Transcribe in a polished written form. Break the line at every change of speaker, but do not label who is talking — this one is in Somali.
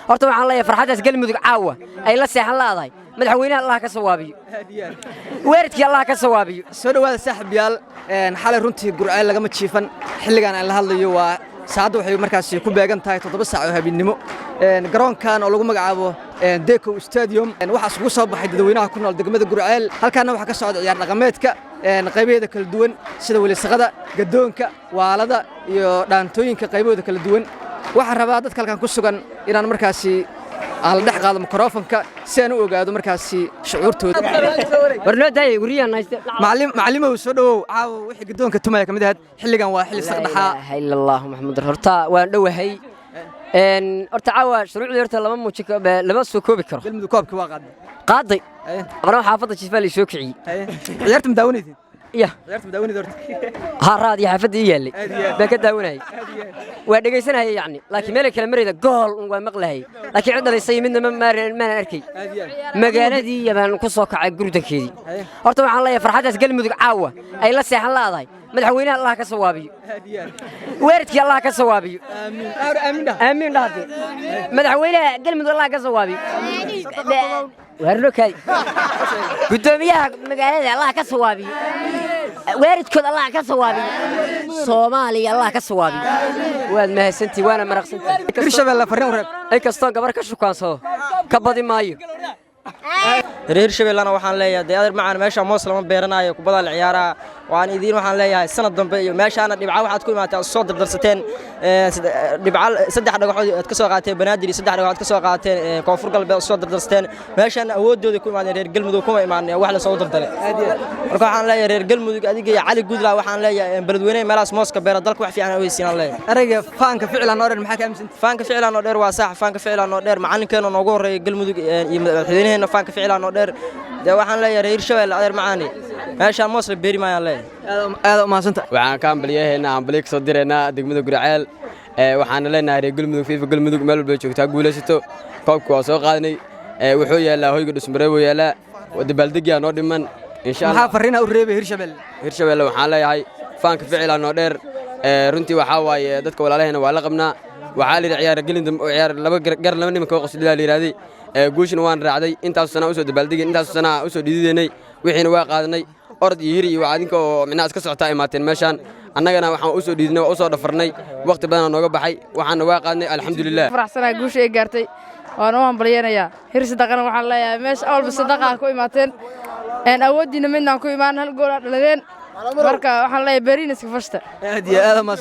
horta waxaan leeyahay farxadaas galmudug caawa ay la seexan laadahay madaxweynaha Allah ka sawaabiyo weerarkii Allah ka sawaabiyo
soo dhawaada saaxiibayaal xalay runtii gurceel lagama jiifan xilligan aan la hadlayo waa saacadu waxay markaas ku beegan tahay 7 saac oo habeenimo garoonkan oo lagu magacaabo Deco Stadium waxa isugu soo baxay dadweynaha ku nool degmada gurceel halkaana waxa ka socda ciyaar dhaqameedka qaybaheeda kala duwan sida walisaqada gadoonka waalada iyo dhaantooyinka qaybahooda kala duwan waxa rabaa dadka halkan ku sugan inaan markaasi aan dhex qaado mikrofoonka si aan u ogaado markaasi shucuurtooda
warnooday guriyaan haysta
macallimow soo dhawow caaw wixii gadoonka tumaya kamid ahayd xilligan waa xilli saqdhaxaa
ilaaha muhammad horta waan dhawahay horta caawa shuruucda horta lama soo koobi karo
galmudug koobka waa
qaaday aqoon xaafadda jisfaali soo kiciyay
ciyaarta madaawanayeen
يا
عيارت مداوني دورت
هاراد يا حفدي يالي بك داوناي ودغيسنها يعني لكن ملك كلام مريده جول ومقلهي لكن عندنا يسي من ما اركي مغالدي يبان ku soo kacay gurdakeedii horta waxaan leeyahay farxadaas galmudug caawa ay la seexan laadahay madaxweynaha Allah ka sawaabiyo weerarkii Allah ka sawaabiyo aamin dhaafay madaxweynaha galmudug Allah ka sawaabiyo warnokay gudoomiyaha magaalada Allah ka sawaabiyo weerarkood Allah ka sawaabiyo Soomaaliya Allah ka sawaabiyo waad mahadsantii waana maraqsantii
Hirshabelle fariin reeb
ay kasto gabar ka shukaansado ka badi maayo
reer Hirshabelle waxaan leeyahay deegaar macaan meesha moos lama beeranayo kubada la ciyaaraha waan idin waxaan leeyahay sanad dambe iyo meeshaana dhibco waxaad ku imaataan soo dardarsateen dhibco saddex dhagaxood aad ka soo qaateen banaadir saddex dhagaxood ka soo qaateen koonfur galbeed soo dardarsateen meeshaana awoodooda ku imaadeen reer galmudug kuma imaanay wax la soo dardalay marka waxaan leeyahay reer galmudug adiga iyo cali gudla waxaan leeyahay beledweynaha meelaas mooska beera dalka wax fiican ay siinaan leeyahay
ariga faanka ficlan oo dheer maxaa ka aaminsan
faanka ficlan oo dheer waa sax faanka ficlan oo dheer macalinkeena noogu horeeyay galmudug iyo madaxweynaheena faanka ficlan oo dheer waxaan leeyahay reer Hirshabelle adeer macaani meesha moos la beeri maayaan leeyahay
aad u maasanta
waxaan ka ambaliyayna ambaliik soo direena degmada gurceel waxaan leenahay reer galmudug fiifa galmudug meel walba joogtaa guulaysato koobka waa soo qaadnay wuxuu yaalaa hoyga dhusmareebo yaalaa wadabaaldegiya noo dhiman insha Allah
maxaa fariina u reebay
Hirshabelle waxaan leeyahay faanka ficlan oo dheer runtii waxa waaye dadka walaalaheena waa la qabnaa waxa la ciyaar galin ciyaar laba gar laba nimanka oo qosdida la yiraahday guushin waan raacday intaas sana u soo dabaaldegin intaas sana u soo dhidideynay wixiina waa qaadanay orod iyo hiri iyo waadinka oo minaas ka socota imaateen meeshan annagana waxaan u soo dhiidnay oo u soo dhafarnay waqti badan nooga baxay waxaana waa qaadnay alxamdulillah
faraxsanahay guusha ay gaartay waan u hambalyeynaya hir sadaqana waxaan leeyahay meesha awalba sadaqa ku imaateen awoodina midnaan ku imaan hal gool dhaladeen marka waxaan leeyahay bariina iska fashta
aad iyo aad ma